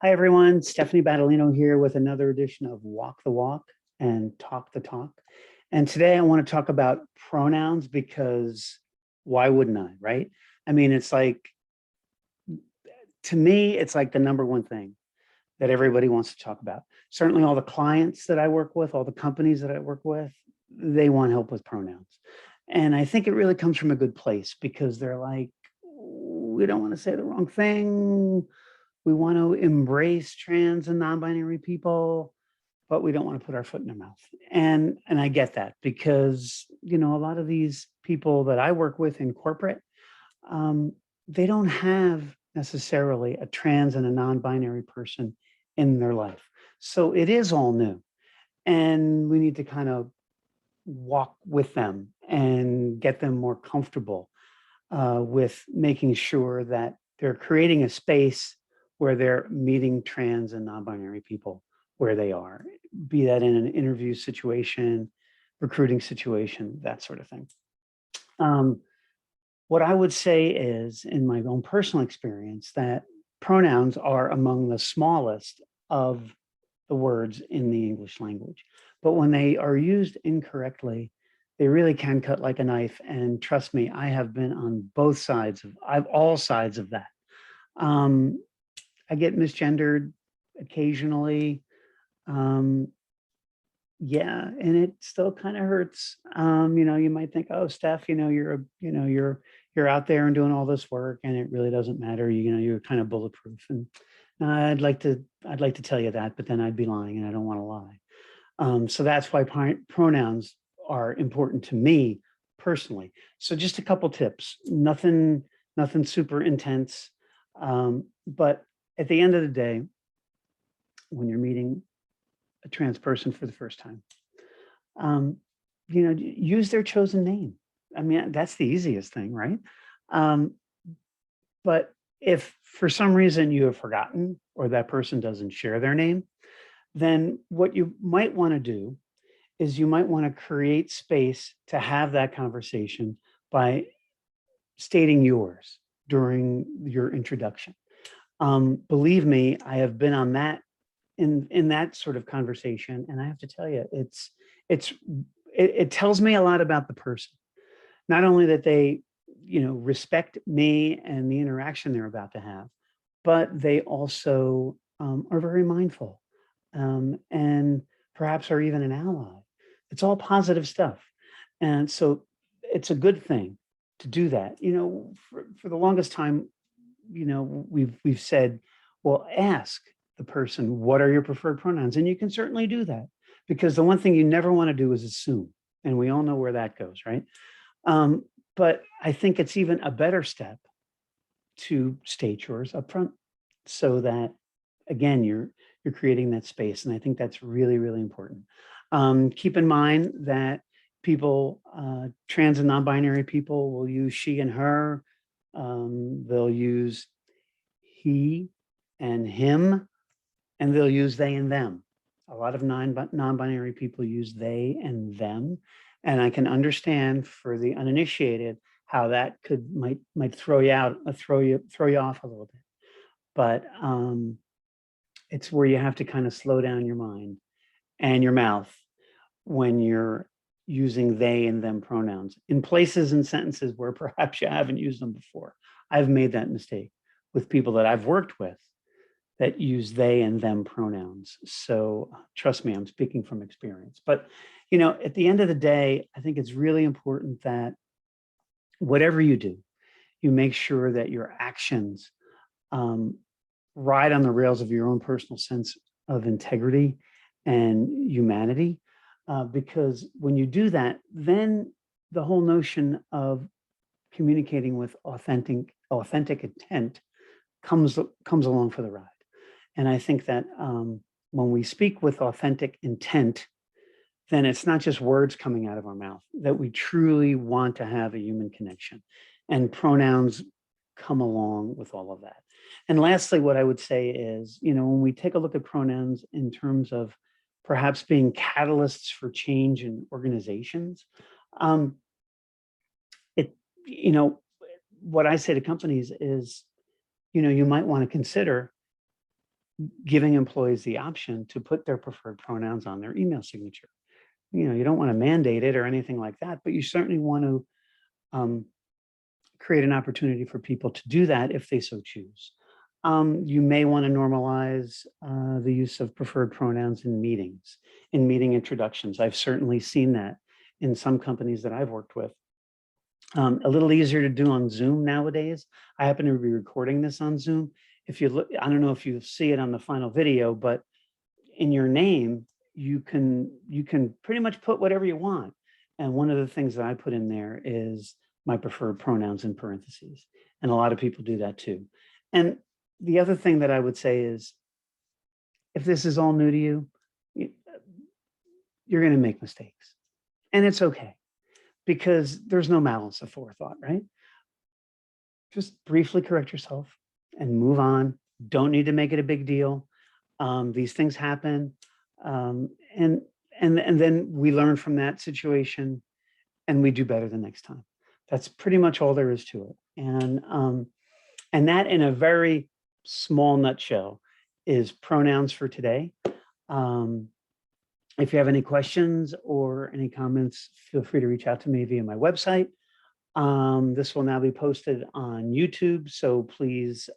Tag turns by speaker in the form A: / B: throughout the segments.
A: Hi, everyone. Stephanie Battolino here with another edition of Walk the Walk and Talk the Talk. And today I want to talk about pronouns because why wouldn't I, right? I mean, it's like, to me, it's like the number one thing that everybody wants to talk about. Certainly, all the clients that I work with, all the companies that I work with, they want help with pronouns. And I think it really comes from a good place because they're like, we don't want to say the wrong thing. We want to embrace trans and non-binary people, but we don't want to put our foot in their mouth. And I get that because a lot of these people that I work with in corporate, um, they don't have necessarily a trans and a non-binary person in their life. So it is all new. And we need to kind of walk with them and get them more comfortable with making sure that they're creating a space where they're meeting trans and non-binary people where they are, be that in an interview situation, recruiting situation, that sort of thing. Um, what I would say is, in my own personal experience, that pronouns are among the smallest of the words in the English language. But when they are used incorrectly, they really can cut like a knife. And trust me, I have been on both sides of, I've all sides of that. Um, I get misgendered occasionally. Um, yeah, and it still kind of hurts. You might think, oh, Steph, you're out there and doing all this work, and it really doesn't matter. You're kind of bulletproof. And I'd like to tell you that, but then I'd be lying, and I don't want to lie. So that's why pronouns are important to me personally. So just a couple tips. Nothing super intense, but at the end of the day, when you're meeting a trans person for the first time, um, use their chosen name. I mean, that's the easiest thing, right? Um, but if for some reason you have forgotten or that person doesn't share their name, then what you might want to do is you might want to create space to have that conversation by stating yours during your introduction. Believe me, I have been on that in that sort of conversation, and I have to tell you, it's it tells me a lot about the person. Not only that they, respect me and the interaction they're about to have, but they also are very mindful and perhaps are even an ally. It's all positive stuff. And so it's a good thing to do that. For the longest time, we've said, well, ask the person, what are your preferred pronouns? And you can certainly do that because the one thing you never want to do is assume. And we all know where that goes, right? Um, but I think it's even a better step to state yours up front so that again you're creating that space, and I think that's really really important. Keep in mind that people, trans and non-binary people, will use she and her. They'll use he and him, and they'll use they and them. A lot of non-binary people use they and them, and I can understand for the uninitiated how that might throw you out, throw you off a little bit. But it's where you have to kind of slow down your mind and your mouth when you're using they and them pronouns in places and sentences where perhaps you haven't used them before. I've made that mistake with people that I've worked with that use they and them pronouns. So trust me, I'm speaking from experience. But at the end of the day, I think it's really important that whatever you do, you make sure that your actions um, ride on the rails of your own personal sense of integrity and humanity. Because when you do that, then the whole notion of communicating with authentic intent comes along for the ride. And I think that when we speak with authentic intent, then it's not just words coming out of our mouth, that we truly want to have a human connection. And pronouns come along with all of that. And lastly, what I would say is, when we take a look at pronouns in terms of perhaps being catalysts for change in organizations, um, it, what I say to companies is, you might want to consider giving employees the option to put their preferred pronouns on their email signature. You don't want to mandate it or anything like that, but you certainly want to create an opportunity for people to do that if they so choose. You may want to normalize the use of preferred pronouns in meetings, in meeting introductions. I've certainly seen that in some companies that I've worked with. A little easier to do on Zoom nowadays. I happen to be recording this on Zoom. If you look, I don't know if you see it on the final video, but in your name, you can pretty much put whatever you want. And one of the things that I put in there is my preferred pronouns in parentheses. And a lot of people do that too. And the other thing that I would say is, if this is all new to you, you're going to make mistakes. And it's okay, because there's no malice aforethought, right? Just briefly correct yourself and move on. Don't need to make it a big deal. These things happen. And then we learn from that situation and we do better the next time. That's pretty much all there is to it. And that, in a very small nutshell, is pronouns for today. If you have any questions or any comments, feel free to reach out to me via my website. This will now be posted on YouTube, so please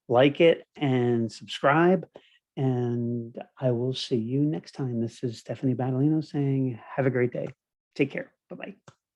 A: like it and subscribe. And I will see you next time. This is Stephanie Battolino saying, have a great day. Take care. Bye-bye.